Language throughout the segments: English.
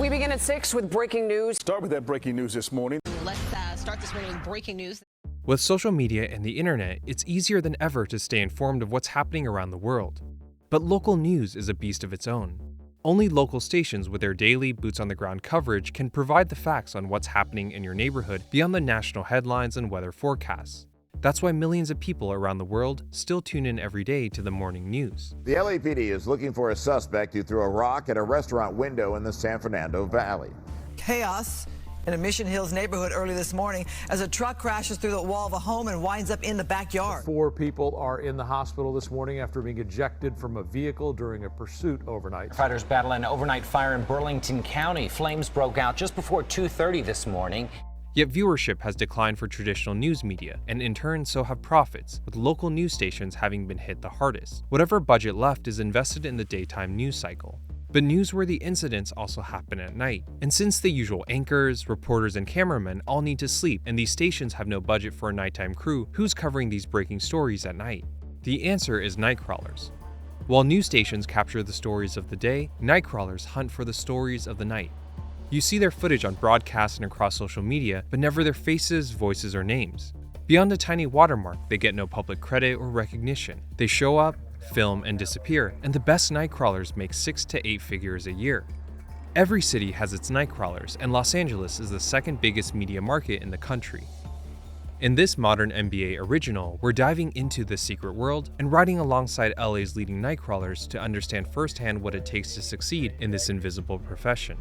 We begin at 6 with breaking news. Start with that breaking news this morning. Let's start this morning with breaking news. With social media and the internet, it's easier than ever to stay informed of what's happening around the world. But local news is a beast of its own. Only local stations with their daily boots-on-the-ground coverage can provide the facts on what's happening in your neighborhood beyond the national headlines and weather forecasts. That's why millions of people around the world still tune in every day to the morning news. The LAPD is looking for a suspect who threw a rock at a restaurant window in the San Fernando Valley. Chaos in a Mission Hills neighborhood early this morning as a truck crashes through the wall of a home and winds up in the backyard. 4 people are in the hospital this morning after being ejected from a vehicle during a pursuit overnight. Fighters battle an overnight fire in Burlington County. Flames broke out just before 2:30 this morning. Yet viewership has declined for traditional news media, and in turn so have profits, with local news stations having been hit the hardest. Whatever budget left is invested in the daytime news cycle. But newsworthy incidents also happen at night. And since the usual anchors, reporters, and cameramen all need to sleep, and these stations have no budget for a nighttime crew, who's covering these breaking stories at night? The answer is Nightcrawlers. While news stations capture the stories of the day, Nightcrawlers hunt for the stories of the night. You see their footage on broadcasts and across social media, but never their faces, voices, or names. Beyond a tiny watermark, they get no public credit or recognition. They show up, film, and disappear, and the best Nightcrawlers make 6 to 8 figures a year. Every city has its Nightcrawlers, and Los Angeles is the second biggest media market in the country. In this Modern MBA original, we're diving into the secret world and riding alongside LA's leading Nightcrawlers to understand firsthand what it takes to succeed in this invisible profession.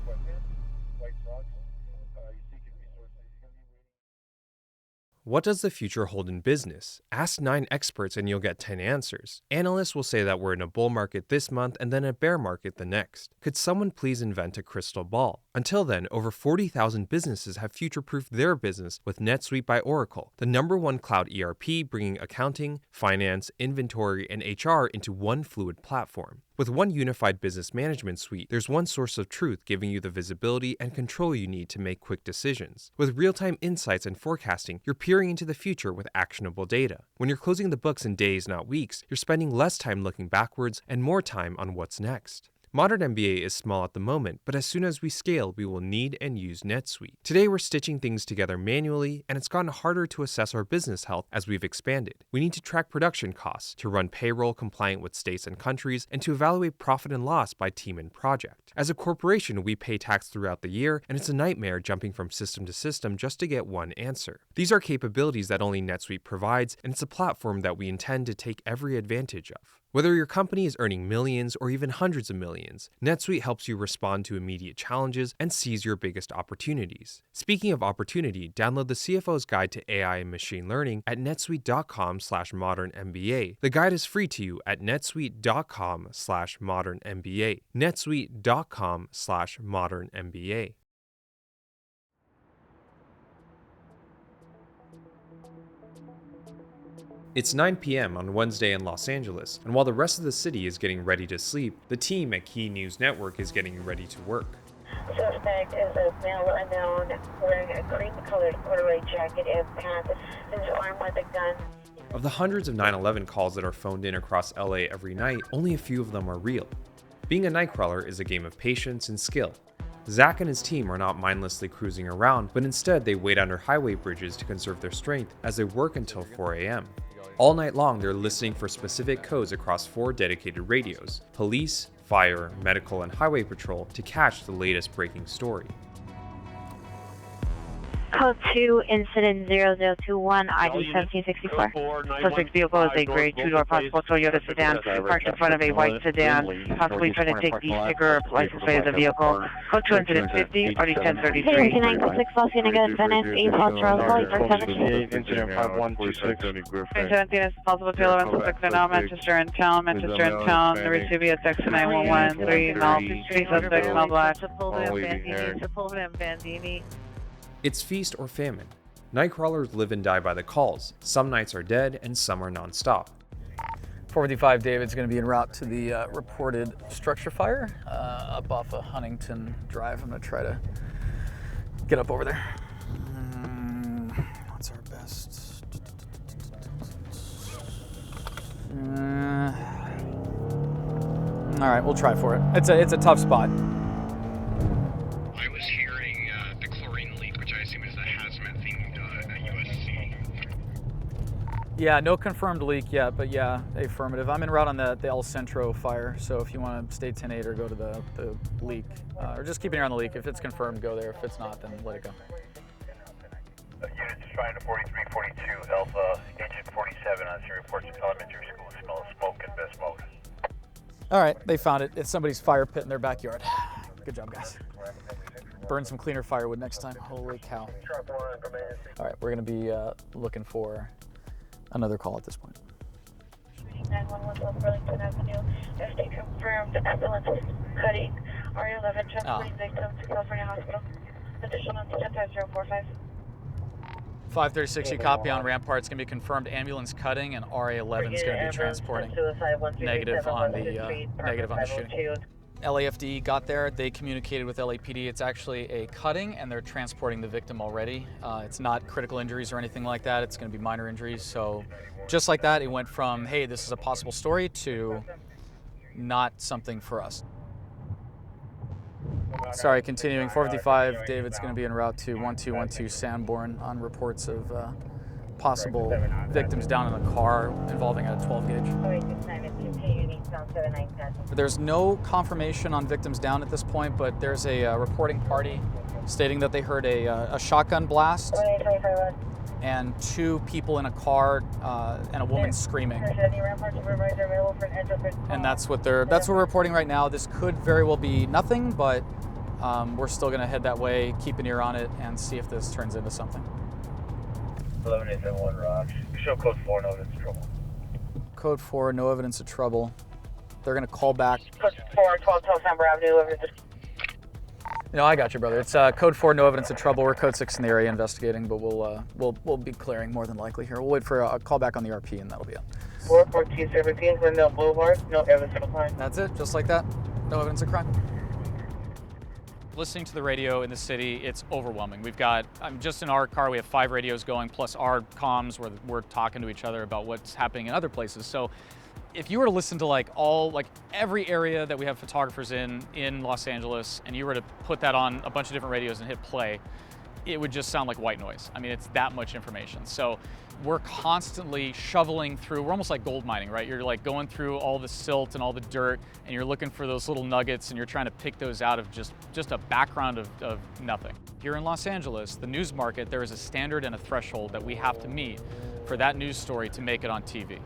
What does the future hold in business? Ask 9 experts and you'll get 10 answers. Analysts will say that we're in a bull market this month and then a bear market the next. Could someone please invent a crystal ball? Until then, over 40,000 businesses have future-proofed their business with NetSuite by Oracle, the #1 cloud ERP bringing accounting, finance, inventory, and HR into one fluid platform. With one unified business management suite, there's one source of truth giving you the visibility and control you need to make quick decisions. With real-time insights and forecasting, you're peering into the future with actionable data. When you're closing the books in days, not weeks, you're spending less time looking backwards and more time on what's next. Modern MBA is small at the moment, but as soon as we scale, we will need and use NetSuite. Today, we're stitching things together manually, and it's gotten harder to assess our business health as we've expanded. We need to track production costs, to run payroll compliant with states and countries, and to evaluate profit and loss by team and project. As a corporation, we pay tax throughout the year, and it's a nightmare jumping from system to system just to get one answer. These are capabilities that only NetSuite provides, and it's a platform that we intend to take every advantage of. Whether your company is earning millions or even hundreds of millions, NetSuite helps you respond to immediate challenges and seize your biggest opportunities. Speaking of opportunity, download the CFO's Guide to AI and Machine Learning at netsuite.com/modernmba. The guide is free to you at netsuite.com/modernmba. netsuite.com/modernmba. It's 9 p.m. on Wednesday in Los Angeles, and while the rest of the city is getting ready to sleep, the team at Key News Network is getting ready to work. Suspect is a male unknown wearing a cream-colored corduroy jacket and pants. Is armed with a gun. Of the hundreds of 9/11 calls that are phoned in across LA every night, only a few of them are real. Being a Nightcrawler is a game of patience and skill. Zach and his team are not mindlessly cruising around, but instead they wait under highway bridges to conserve their strength as they work until 4 a.m. All night long, they're listening for specific codes across 4 dedicated radios: police, fire, medical, and highway patrol to catch the latest breaking story. Code 2, incident 0021, ID 1764. Suspect vehicle is a gray 2-door possible Toyota sedan parked in front of a white sedan, possibly trying to take the sticker or license plate of the vehicle. Code 2, incident 50, RD 1033. Hey, 996, Los Angeles, Venice, 8 Ultra, Flight 417. Incident 5126. Incident is possible tailor and suspect are now Manchester in town, The receiver is X 9113, Mel, suspect, Mel Black. Sepulveda and Bandini. It's feast or famine. Nightcrawlers live and die by the calls. Some nights are dead and some are non-stop. 455 David's going to be en route to the reported structure fire up off of Huntington Drive. I'm going to try to get up over there. What's our best? All right, we'll try for it. It's a tough spot. Yeah, no confirmed leak yet, but yeah, affirmative. I'm en route on the El Centro fire, so if you want to stay 10-8 or go to the leak, or just keep an ear on the leak. If it's confirmed, go there. If it's not, then let it go. Units trying to 4342 Alpha, Engine 47 on your reports of elementary school smell of smoke and best mode. All right, they found it. It's somebody's fire pit in their backyard. Good job, guys. Burn some cleaner firewood next time. Holy cow. All right, we're going to be looking for another call at this point. 911 Burlington Avenue. State confirmed ambulance cutting RA11 transporting victim to California Hospital. Additional 10045. 536, you copy on Rampart. It's going to be confirmed ambulance cutting, and RA11 is going to be transporting. Negative on the shooting. LAFD got there. They communicated with LAPD. It's actually a cutting, and they're transporting the victim already. It's not critical injuries or anything like that. It's going to be minor injuries. So just like that, it went from, hey, this is a possible story, to not something for us. Sorry, continuing. 455, David's going to be en route to 1212 Sanborn on reports of possible victims down in a car involving a 12 gauge. There's no confirmation on victims down at this point, but there's a reporting party stating that they heard a shotgun blast and 2 people in a car and a woman screaming. And that's what we're reporting right now. This could very well be nothing, but we're still going to head that way, keep an ear on it, and see if this turns into something. 11871 Rocks. Show code 4, no evidence of trouble. Code 4, no evidence of trouble. They're going to call back. Code 4, 1212 Amber Avenue. No, I got you, brother. It's code 4, no evidence of trouble. We're code 6 in the area investigating, but we'll be clearing more than likely here. We'll wait for a call back on the RP, and that'll be it. 44217 Glendale Boulevard. No evidence of crime. That's it, just like that. No evidence of crime. Listening to the radio in the city, it's overwhelming. We've got, just in our car, we have 5 radios going, plus our comms where we're talking to each other about what's happening in other places. So if you were to listen to every area that we have photographers in Los Angeles, and you were to put that on a bunch of different radios and hit play, it would just sound like white noise. I mean, it's that much information. So we're constantly shoveling through, we're almost like gold mining, right? You're like going through all the silt and all the dirt, and you're looking for those little nuggets, and you're trying to pick those out of just a background of nothing. Here in Los Angeles, the news market, there is a standard and a threshold that we have to meet for that news story to make it on TV.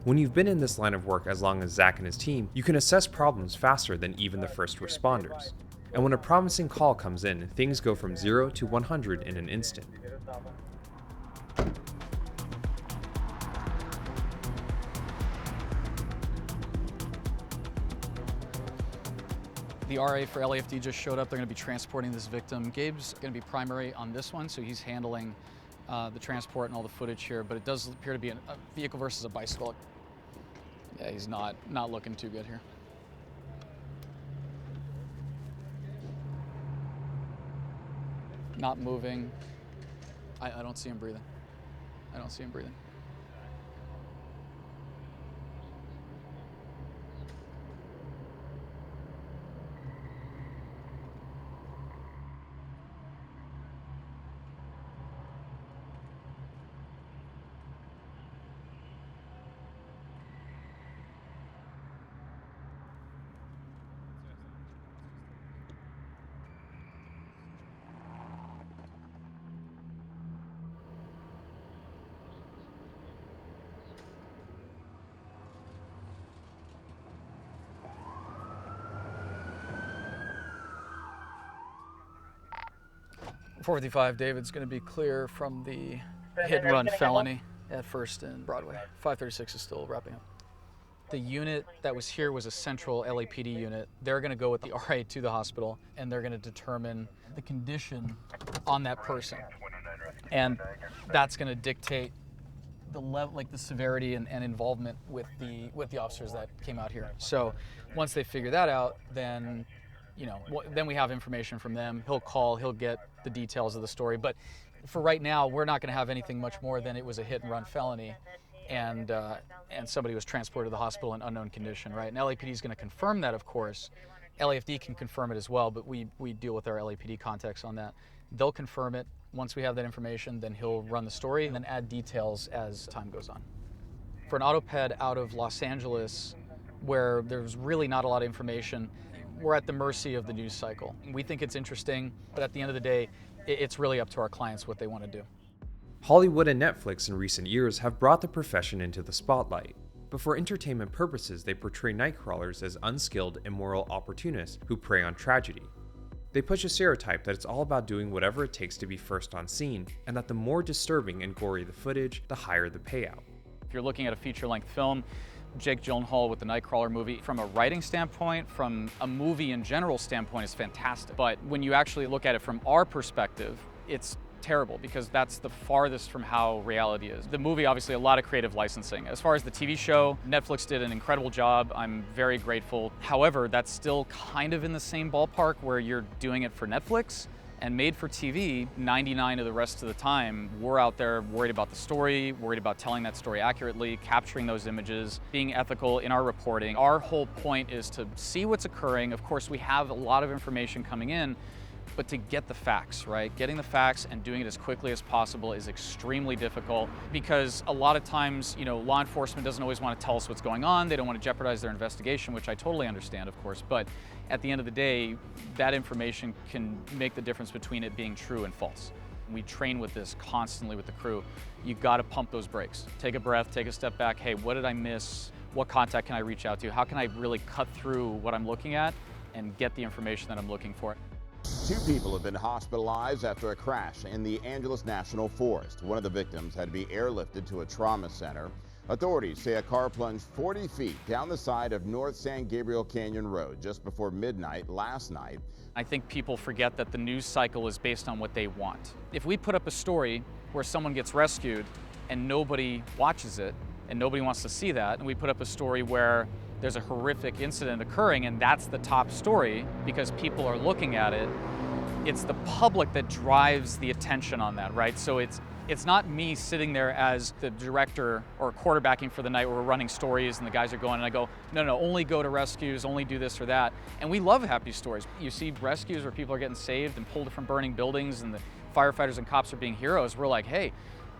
When you've been in this line of work as long as Zach and his team, you can assess problems faster than even the first responders. And when a promising call comes in, things go from 0 to 100 in an instant. The RA for LAFD just showed up. They're going to be transporting this victim. Gabe's going to be primary on this one, so he's handling the transport and all the footage here, but it does appear to be a vehicle versus a bicycle. Yeah, he's not looking too good here. Not moving. I don't see him breathing. I don't see him breathing. .455, David's going to be clear from the hit-and-run felony at First and Broadway. 536 is still wrapping up. The unit that was here was a central LAPD unit. They're going to go with the RA to the hospital, and they're going to determine the condition on that person. And that's going to dictate the level, like the severity and involvement with the officers that came out here. So once they figure that out, then then we have information from them. He'll call, he'll get the details of the story. But for right now, we're not going to have anything much more than it was a hit-and-run felony, and somebody was transported to the hospital in unknown condition, right? And LAPD is going to confirm that, of course. LAFD can confirm it as well, but we deal with our LAPD contacts on that. They'll confirm it. Once we have that information, then he'll run the story and then add details as time goes on. For an autoped out of Los Angeles, where there's really not a lot of information, we're at the mercy of the news cycle. We think it's interesting, but at the end of the day, it's really up to our clients what they want to do. Hollywood and Netflix in recent years have brought the profession into the spotlight. But for entertainment purposes, they portray Nightcrawlers as unskilled, immoral opportunists who prey on tragedy. They push a stereotype that it's all about doing whatever it takes to be first on scene, and that the more disturbing and gory the footage, the higher the payout. If you're looking at a feature-length film, Jake Gyllenhaal with the Nightcrawler movie, from a writing standpoint, from a movie in general standpoint, is fantastic. But when you actually look at it from our perspective, it's terrible because that's the farthest from how reality is. The movie, obviously, a lot of creative licensing. As far as the TV show, Netflix did an incredible job. I'm very grateful. However, that's still kind of in the same ballpark where you're doing it for Netflix and made for TV. 99 of the rest of the time, we're out there worried about the story, worried about telling that story accurately, capturing those images, being ethical in our reporting. Our whole point is to see what's occurring. Of course, we have a lot of information coming in, but to get the facts, right? Getting the facts and doing it as quickly as possible is extremely difficult because a lot of times, law enforcement doesn't always want to tell us what's going on. They don't want to jeopardize their investigation, which I totally understand, of course. But at the end of the day, that information can make the difference between it being true and false. We train with this constantly with the crew. You've got to pump those brakes. Take a breath, take a step back. Hey, what did I miss? What contact can I reach out to? How can I really cut through what I'm looking at and get the information that I'm looking for? 2 people have been hospitalized after a crash in the Angeles National Forest. One of the victims had to be airlifted to a trauma center. Authorities say a car plunged 40 feet down the side of North San Gabriel Canyon Road just before midnight last night. I think people forget that the news cycle is based on what they want. If we put up a story where someone gets rescued and nobody watches it and nobody wants to see that, and we put up a story where there's a horrific incident occurring and that's the top story because people are looking at it, it's the public that drives the attention on that, right? So it's not me sitting there as the director or quarterbacking for the night where we're running stories and the guys are going and I go, no, only go to rescues, only do this or that. And we love happy stories. You see rescues where people are getting saved and pulled from burning buildings and the firefighters and cops are being heroes. We're like, hey,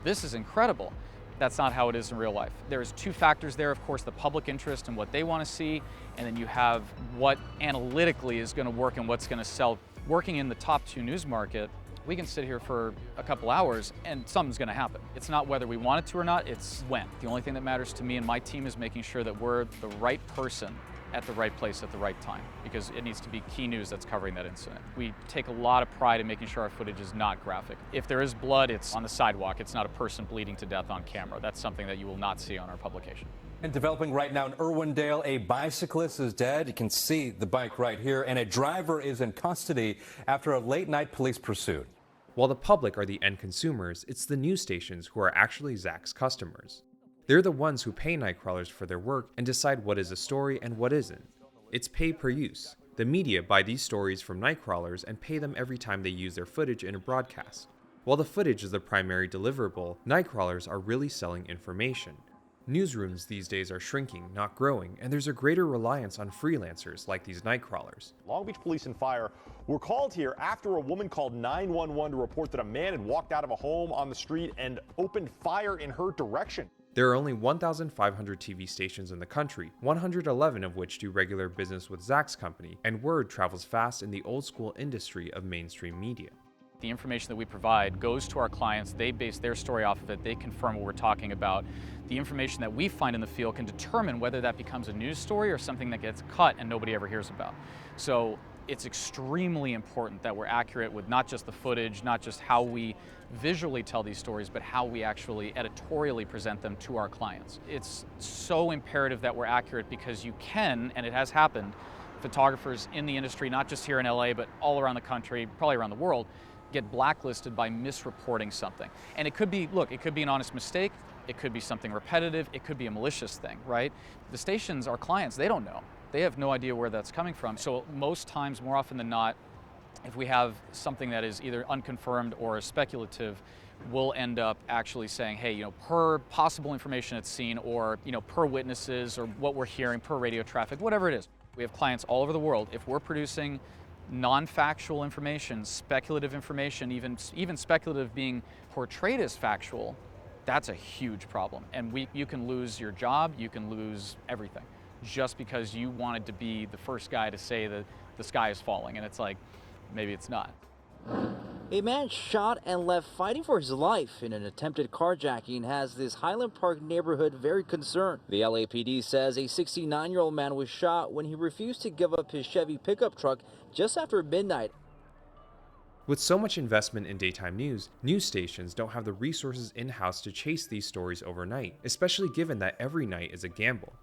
this is incredible. That's not how it is in real life. There's 2 factors there, of course, the public interest and what they want to see, and then you have what analytically is going to work and what's going to sell. Working in the top 2 news market, we can sit here for a couple hours and something's going to happen. It's not whether we want it to or not, it's when. The only thing that matters to me and my team is making sure that we're the right person at the right place at the right time, because it needs to be key news that's covering that incident. We take a lot of pride in making sure our footage is not graphic. If there is blood, it's on the sidewalk. It's not a person bleeding to death on camera. That's something that you will not see on our publication. And developing right now in Irwindale, a bicyclist is dead. You can see the bike right here, and a driver is in custody after a late-night police pursuit. While the public are the end consumers, it's the news stations who are actually Zach's customers. They're the ones who pay Nightcrawlers for their work and decide what is a story and what isn't. It's pay per use. The media buy these stories from Nightcrawlers and pay them every time they use their footage in a broadcast. While the footage is the primary deliverable, Nightcrawlers are really selling information. Newsrooms these days are shrinking, not growing, and there's a greater reliance on freelancers like these Nightcrawlers. Long Beach Police and Fire were called here after a woman called 911 to report that a man had walked out of a home on the street and opened fire in her direction. There are only 1,500 TV stations in the country, 111 of which do regular business with Zach's company, and word travels fast in the old-school industry of mainstream media. The information that we provide goes to our clients, they base their story off of it, they confirm what we're talking about. The information that we find in the field can determine whether that becomes a news story or something that gets cut and nobody ever hears about. So it's extremely important that we're accurate with not just the footage, not just how we visually tell these stories, but how we actually editorially present them to our clients. It's so imperative that we're accurate because you can, and it has happened, photographers in the industry, not just here in LA, but all around the country, probably around the world, get blacklisted by misreporting something. And it could be, look, it could be an honest mistake, it could be something repetitive, it could be a malicious thing, right? The stations, our clients, they don't know. They have no idea where that's coming from. So most times, more often than not, if we have something that is either unconfirmed or speculative, we'll end up actually saying, hey, per possible information it's seen, or, per witnesses, or what we're hearing, per radio traffic, whatever it is. We have clients all over the world. If we're producing non-factual information, speculative information, even speculative being portrayed as factual, that's a huge problem. And you can lose your job, you can lose everything, just because you wanted to be the first guy to say that the sky is falling, and it's like, maybe it's not. A man shot and left fighting for his life in an attempted carjacking has this Highland Park neighborhood very concerned. The LAPD says a 69-year-old man was shot when he refused to give up his Chevy pickup truck just after midnight. With so much investment in daytime news stations don't have the resources in-house to chase these stories overnight, especially given that every night is a gamble.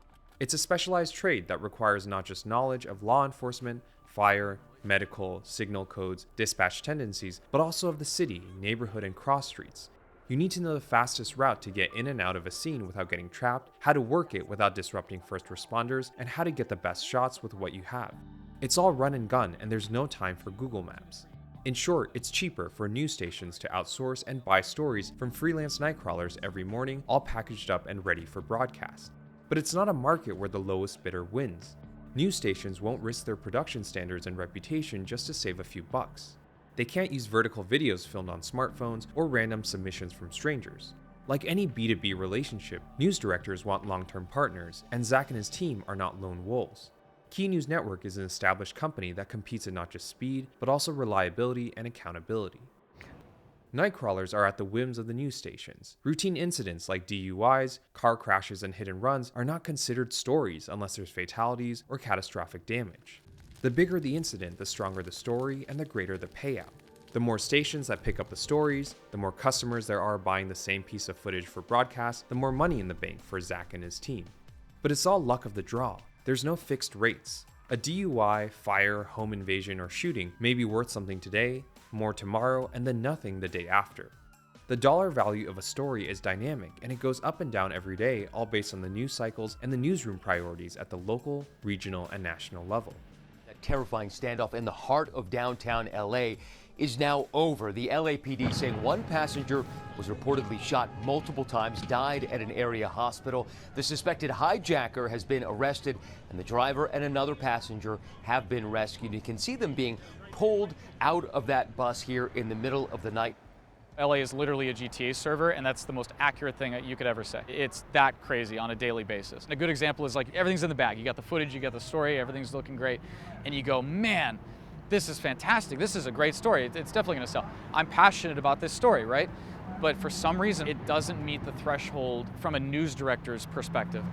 It's a specialized trade that requires not just knowledge of law enforcement, fire, medical, signal codes, dispatch tendencies, but also of the city, neighborhood, and cross streets. You need to know the fastest route to get in and out of a scene without getting trapped, how to work it without disrupting first responders, and how to get the best shots with what you have. It's all run and gun, and there's no time for Google Maps. In short, it's cheaper for news stations to outsource and buy stories from freelance Nightcrawlers every morning, all packaged up and ready for broadcast. But it's not a market where the lowest bidder wins. News stations won't risk their production standards and reputation just to save a few bucks. They can't use vertical videos filmed on smartphones or random submissions from strangers. Like any B2B relationship, news directors want long-term partners, and Zach and his team are not lone wolves. Key News Network is an established company that competes in not just speed, but also reliability and accountability. Nightcrawlers are at the whims of the news stations. Routine incidents like DUIs, car crashes, and hit and runs are not considered stories unless there's fatalities or catastrophic damage. The bigger the incident, the stronger the story and the greater the payout. The more stations that pick up the stories, the more customers there are buying the same piece of footage for broadcast, the more money in the bank for Zach and his team. But it's all luck of the draw. There's no fixed rates. A DUI, fire, home invasion, or shooting may be worth something today, more tomorrow, and then nothing the day after. The dollar value of a story is dynamic, and it goes up and down every day, all based on the news cycles and the newsroom priorities at the local, regional, and national level. That terrifying standoff in the heart of downtown LA is now over. The LAPD saying one passenger was reportedly shot multiple times, died at an area hospital. The suspected hijacker has been arrested, and the driver and another passenger have been rescued. You can see them being pulled out of that bus here in the middle of the night. LA is literally a GTA server, and that's the most accurate thing that you could ever say. It's that crazy on a daily basis. A good example is like everything's in the bag. You got the footage, you got the story, everything's looking great, and you go, man, this is fantastic. This is a great story. It's definitely going to sell. I'm passionate about this story, right? But for some reason, it doesn't meet the threshold from a news director's perspective.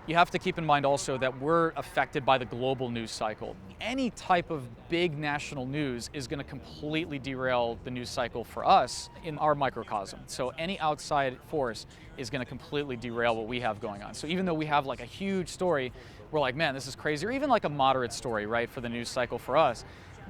You have to keep in mind also that we're affected by the global news cycle. Any type of big national news is going to completely derail the news cycle for us in our microcosm. So any outside force is going to completely derail what we have going on. So even though we have like a huge story, we're like, man, this is crazy. Or even like a moderate story, right, for the news cycle for us.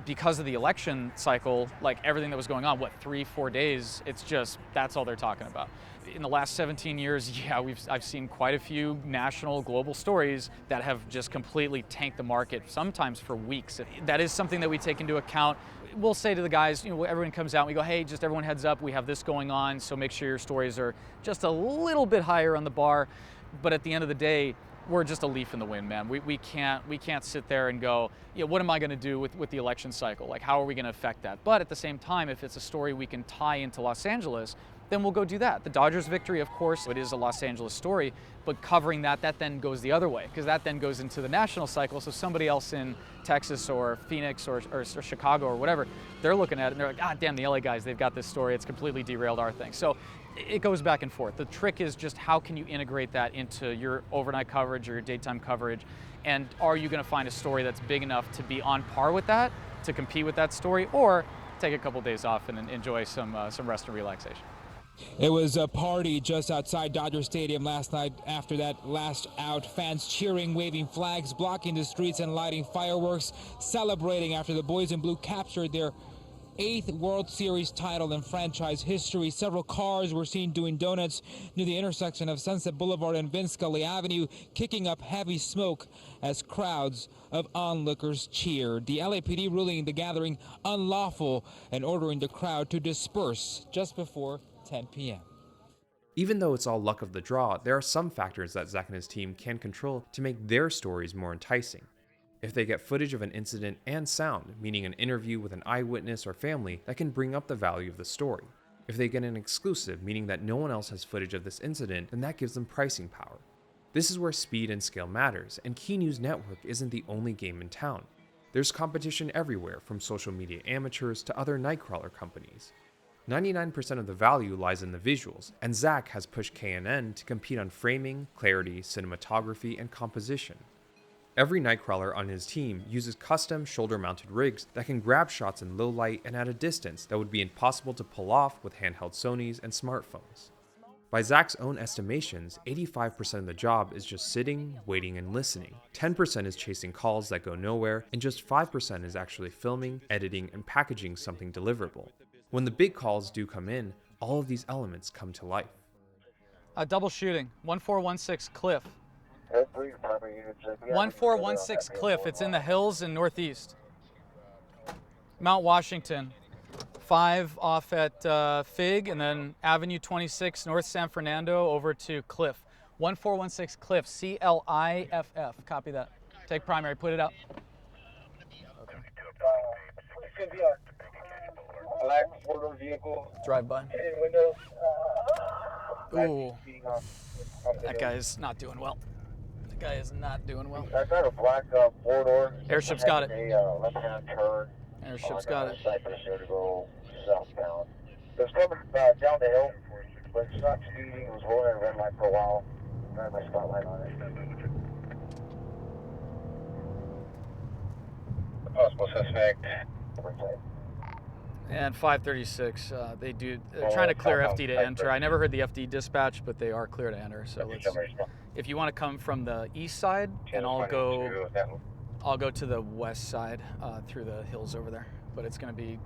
Because of the election cycle, like everything that was going on, 3-4 days, it's just, that's all they're talking about. In the last 17 years, yeah, I've seen quite a few national, global stories that have just completely tanked the market, sometimes for weeks. That is something that we take into account. We'll say to the guys, everyone comes out and we go, hey, just everyone heads up, we have this going on, so make sure your stories are just a little bit higher on the bar. But at the end of the day, we're just a leaf in the wind, man. We can't sit there and go, what am I going to do with the election cycle? Like, how are we going to affect that? But at the same time, if it's a story we can tie into Los Angeles, then we'll go do that. The Dodgers victory, of course, it is a Los Angeles story, but covering that then goes the other way, because that then goes into the national cycle. So somebody else in Texas or Phoenix or Chicago or whatever, they're looking at it and they're like, ah, damn, the LA guys, they've got this story. It's completely derailed our thing. So it goes back and forth. The trick is just how can you integrate that into your overnight coverage or your daytime coverage? And are you going to find a story that's big enough to be on par with that, to compete with that story, or take a couple days off and enjoy some rest and relaxation? It was a party just outside Dodger Stadium last night. After that last out, fans cheering, waving flags, blocking the streets and lighting fireworks, celebrating after the Boys in Blue captured their 8th World Series title in franchise history. Several cars were seen doing donuts near the intersection of Sunset Boulevard and Vince Scully Avenue, kicking up heavy smoke as crowds of onlookers cheered. The LAPD ruling the gathering unlawful and ordering the crowd to disperse just before 10 p.m. Even though it's all luck of the draw, there are some factors that Zach and his team can control to make their stories more enticing. If they get footage of an incident and sound, meaning an interview with an eyewitness or family, that can bring up the value of the story. If they get an exclusive, meaning that no one else has footage of this incident, then that gives them pricing power. This is where speed and scale matters, and Key News Network isn't the only game in town. There's competition everywhere, from social media amateurs to other Nightcrawler companies. 99% of the value lies in the visuals, and Zach has pushed K&N to compete on framing, clarity, cinematography, and composition. Every Nightcrawler on his team uses custom shoulder-mounted rigs that can grab shots in low light and at a distance that would be impossible to pull off with handheld Sonys and smartphones. By Zach's own estimations, 85% of the job is just sitting, waiting, and listening. 10% is chasing calls that go nowhere, and just 5% is actually filming, editing, and packaging something deliverable. When the big calls do come in, all of these elements come to life. Double shooting, 1416 Cliff. 1416 Cliff, it's in the hills in Northeast. Mount Washington. 5 off at Fig, and then Avenue 26, North San Fernando, over to Cliff. 1416 Cliff, C-L-I-F-F. Copy that. Take primary, put it out. Black four-door vehicle. Drive by. Windows. Ooh. That guy is not doing well. That guy is not doing well. I got a black four-door. Airship's got it. A left-hand turn. Airship's got it. Cypress here to go southbound. It was coming down the hill, but it's not speeding. It was holding a red light for a while. I had my spotlight on it. The possible suspect. And 536, they're trying to clear FD to enter. I never heard the FD dispatch, but they are clear to enter. So if you want to come from the east side, and I'll go to the west side through the hills over there. But it's gonna be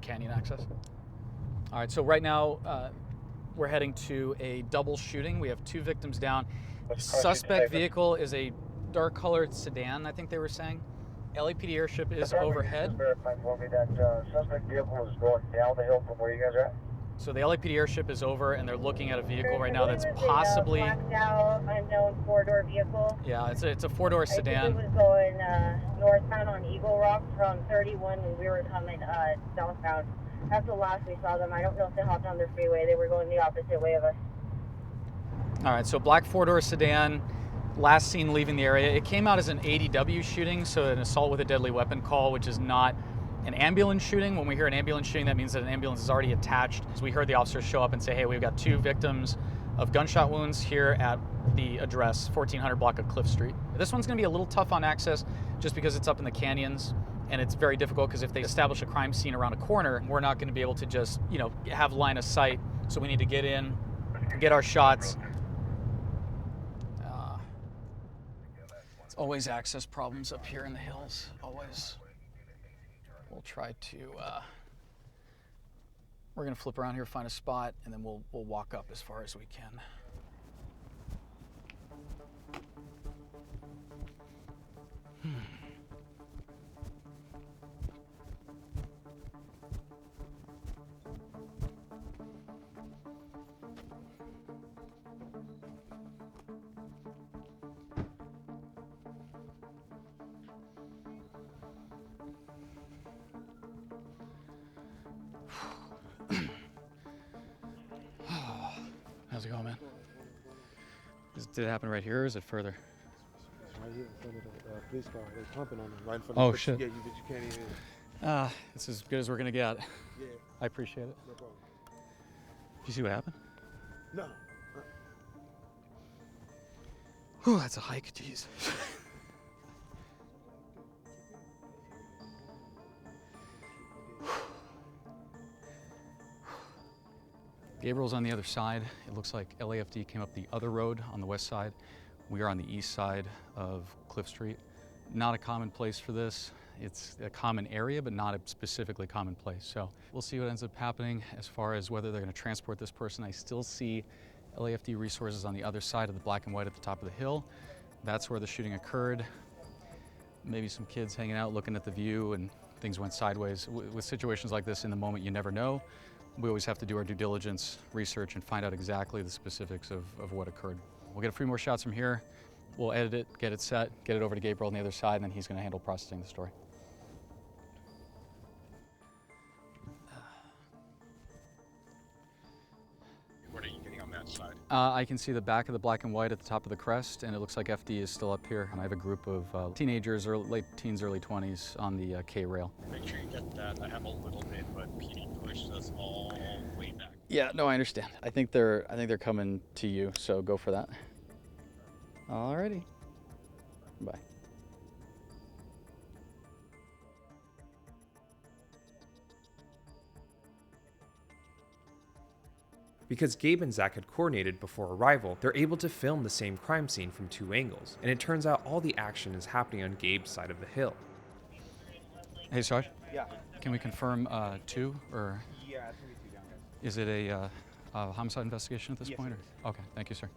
canyon access. All right, so right now we're heading to a double shooting. We have 2 victims down. Suspect vehicle is a dark colored sedan, I think they were saying. LAPD airship is overhead. Verify for me that suspect vehicle is going down the hill from where you guys are at. So the LAPD airship is over, and they're looking at a vehicle right now that's possibly blacked out, unknown 4-door vehicle. Yeah, it's a 4-door sedan. I think it was going northbound on Eagle Rock from 31 when we were coming southbound. That's the last we saw them. I don't know if they hopped on their freeway. They were going the opposite way of us. All right, so black 4-door sedan. Last seen leaving the area. It came out as an ADW shooting, so an assault with a deadly weapon call, which is not an ambulance shooting. When we hear an ambulance shooting, that means that an ambulance is already attached. So we heard the officers show up and say, hey, we've got 2 victims of gunshot wounds here at the address, 1400 block of Cliff Street. This one's gonna be a little tough on access just because it's up in the canyons, and it's very difficult because if they establish a crime scene around a corner, we're not gonna be able to just, have line of sight. So we need to get in, get our shots. It's always access problems up here in the hills, always. We'll try to, we're gonna flip around here, find a spot, and then we'll walk up as far as we can. How's it going, man? Did it happen right here, or is it further? It's right here in front of the police car. They're pumping on them right in front Oh, of the shit. Yeah, you can't even. It's as good as we're gonna get. Yeah. I appreciate it. No problem. Did you see what happened? No. Whew, that's a hike, jeez. Gabriel's on the other side. It looks like LAFD came up the other road on the west side. We are on the east side of Cliff Street. Not a common place for this. It's a common area, but not a specifically common place. So we'll see what ends up happening as far as whether they're gonna transport this person. I still see LAFD resources on the other side of the black and white at the top of the hill. That's where the shooting occurred. Maybe some kids hanging out looking at the view and things went sideways. With situations like this, in the moment, you never know. We always have to do our due diligence, research, and find out exactly the specifics of what occurred. We'll get a few more shots from here, We'll edit it, get it set, get it over to Gabriel on the other side, and then he's going to handle processing the story. What are you getting on that side? I can see the back of the black and white at the top of the crest, and it looks like FD is still up here. And I have a group of teenagers, or late teens, early 20s on the K rail. Make sure you get that. I have a little bit, but PD pushed us all way back. Yeah, no, I understand. I think they're coming to you, so go for that. Alrighty. Bye. Because Gabe and Zach had coordinated before arrival, they're able to film the same crime scene from 2 angles, and it turns out all the action is happening on Gabe's side of the hill. Hey, Sarge? Yeah. Can we confirm 2, or Yeah, it's going to be 2 down, guys. is it a homicide investigation at this Yes, point? it Or? Okay, thank you, sir.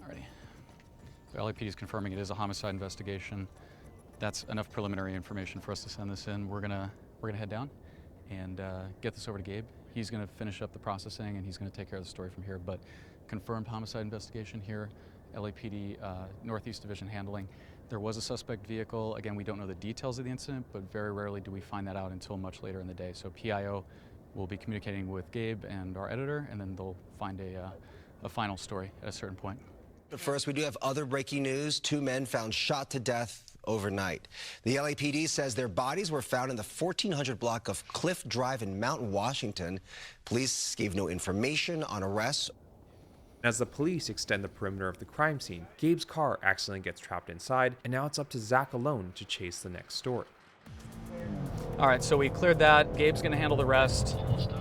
Alrighty. So LAPD is confirming it is a homicide investigation. That's enough preliminary information for us to send this in. We're gonna head down and get this over to Gabe. He's gonna finish up the processing and he's gonna take care of the story from here. But confirmed homicide investigation here, LAPD Northeast Division handling. There was a suspect vehicle. Again, we don't know the details of the incident, but very rarely do we find that out until much later in the day. So PIO will be communicating with Gabe and our editor, and then they'll find a final story at a certain point. But first, we do have other breaking news. 2 men found shot to death overnight. The LAPD says their bodies were found in the 1400 block of Cliff Drive in Mountain, Washington. Police gave no information on arrests. As the police extend the perimeter of the crime scene, Gabe's car accidentally gets trapped inside, and now it's up to Zach alone to chase the next story. All right, so we cleared that. Gabe's gonna handle the rest.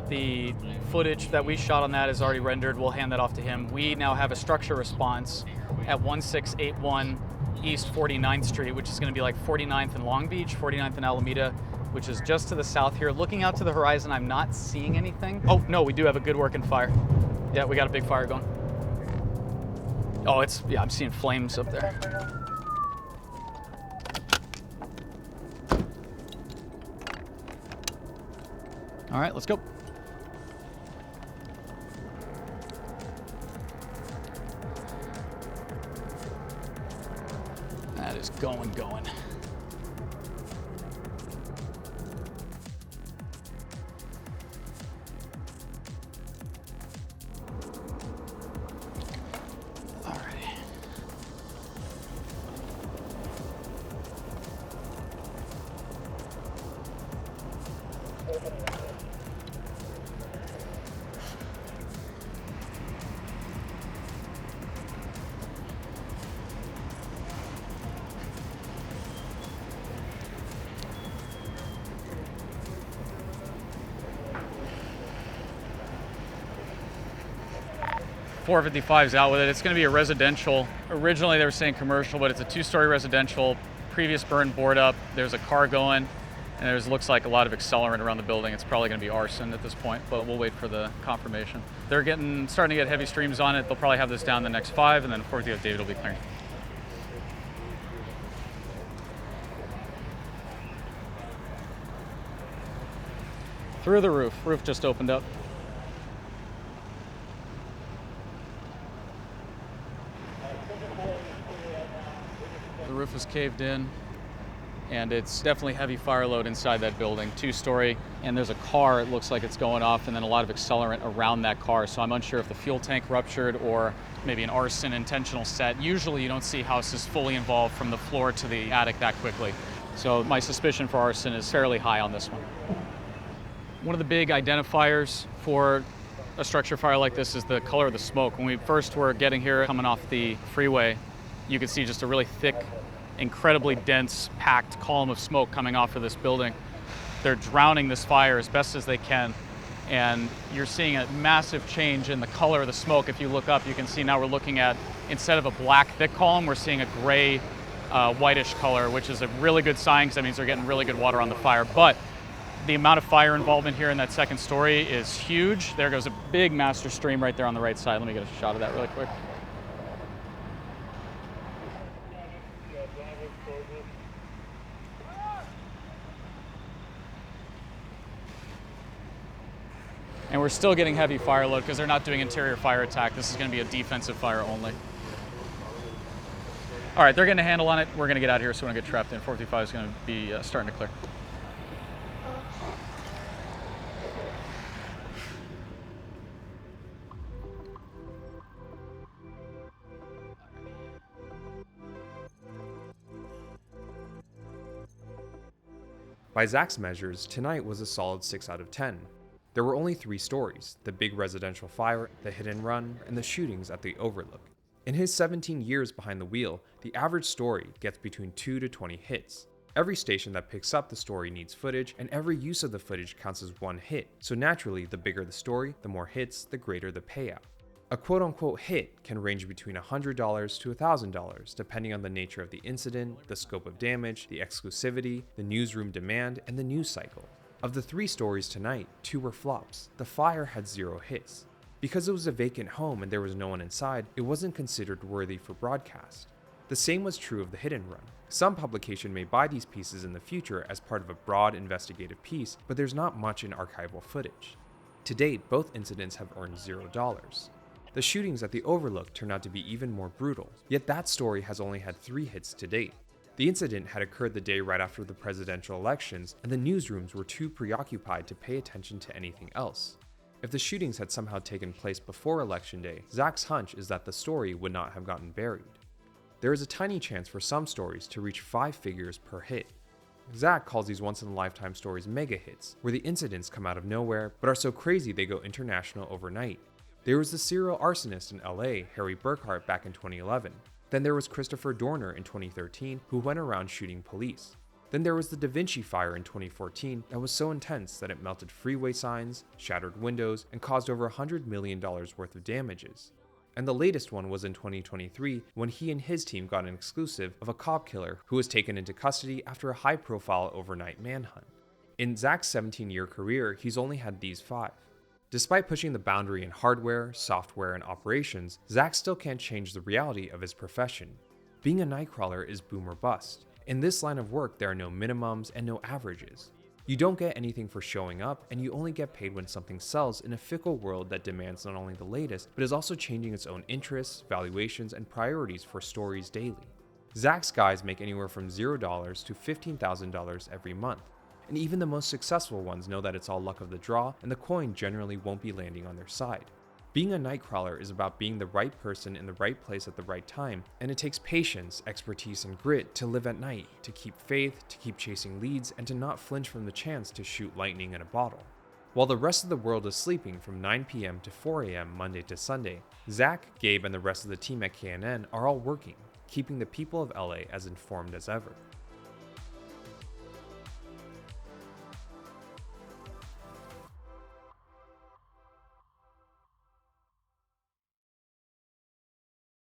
The footage that we shot on that is already rendered. We'll hand that off to him. We now have a structure response at 1681 East 49th Street, which is gonna be like 49th and Long Beach, 49th and Alameda, which is just to the south here. Looking out to the horizon, I'm not seeing anything. Oh, no, we do have a good working fire. Yeah, we got a big fire going. Oh, yeah, I'm seeing flames up there. All right, let's go. That is going. .455's out with it. It's going to be a residential. Originally they were saying commercial, but it's a 2-story residential. Previous burn board up. There's a car going, and there looks like a lot of accelerant around the building. It's probably going to be arson at this point, but we'll wait for the confirmation. They're starting to get heavy streams on it. They'll probably have this down the next 5, and then of course David will be clearing. Through the roof. Roof just opened up. The roof is caved in, and it's definitely heavy fire load inside that building, 2-story, and there's a car, it looks like it's going off, and then a lot of accelerant around that car, so I'm unsure if the fuel tank ruptured or maybe an arson intentional set. Usually you don't see houses fully involved from the floor to the attic that quickly, so my suspicion for arson is fairly high on this one. One of the big identifiers for a structure fire like this is the color of the smoke. When we first were getting here, coming off the freeway, you could see just a really thick, incredibly dense, packed column of smoke coming off of this building. They're drowning this fire as best as they can, and you're seeing a massive change in the color of the smoke. If you look up, you can see now we're looking at, instead of a black thick column, we're seeing a gray, whitish color, which is a really good sign because that means they're getting really good water on the fire. But the amount of fire involvement here in that second story is huge. There goes a big master stream right there on the right side. Let me get a shot of that really quick. And we're still getting heavy fire load because they're not doing interior fire attack. This is going to be a defensive fire only. All right, they're getting a handle on it. We're going to get out of here so we don't get trapped in. 435 is going to be starting to clear. By Zach's measures, tonight was a solid 6 out of 10. There were only 3 stories: the big residential fire, the hit and run, and the shootings at the Overlook. In his 17 years behind the wheel, the average story gets between 2 to 20 hits. Every station that picks up the story needs footage, and every use of the footage counts as one hit, so naturally, the bigger the story, the more hits, the greater the payout. A quote-unquote hit can range between $100 to $1,000, depending on the nature of the incident, the scope of damage, the exclusivity, the newsroom demand, and the news cycle. Of the 3 stories tonight, 2 were flops. The fire had 0 hits. Because it was a vacant home and there was no one inside, it wasn't considered worthy for broadcast. The same was true of the hit and run. Some publication may buy these pieces in the future as part of a broad investigative piece, but there's not much in archival footage. To date, both incidents have earned $0. The shootings at the Overlook turned out to be even more brutal, yet that story has only had 3 hits to date. The incident had occurred the day right after the presidential elections, and the newsrooms were too preoccupied to pay attention to anything else. If the shootings had somehow taken place before Election Day, Zach's hunch is that the story would not have gotten buried. There is a tiny chance for some stories to reach 5 figures per hit. Zach calls these once-in-a-lifetime stories mega hits, where the incidents come out of nowhere but are so crazy they go international overnight. There was the serial arsonist in LA, Harry Burkhart, back in 2011. Then there was Christopher Dorner in 2013, who went around shooting police. Then there was the Da Vinci fire in 2014 that was so intense that it melted freeway signs, shattered windows, and caused over $100 million worth of damages. And the latest one was in 2023, when he and his team got an exclusive of a cop killer who was taken into custody after a high-profile overnight manhunt. In Zach's 17-year career, he's only had these 5. Despite pushing the boundary in hardware, software, and operations, Zach still can't change the reality of his profession. Being a Nightcrawler is boom or bust. In this line of work, there are no minimums and no averages. You don't get anything for showing up, and you only get paid when something sells in a fickle world that demands not only the latest, but is also changing its own interests, valuations, and priorities for stories daily. Zach's guys make anywhere from $0 to $15,000 every month. And even the most successful ones know that it's all luck of the draw, and the coin generally won't be landing on their side. Being a Nightcrawler is about being the right person in the right place at the right time, and it takes patience, expertise, and grit to live at night, to keep faith, to keep chasing leads, and to not flinch from the chance to shoot lightning in a bottle. While the rest of the world is sleeping from 9 p.m. to 4 a.m. Monday to Sunday, Zach, Gabe, and the rest of the team at KNN are all working, keeping the people of LA as informed as ever.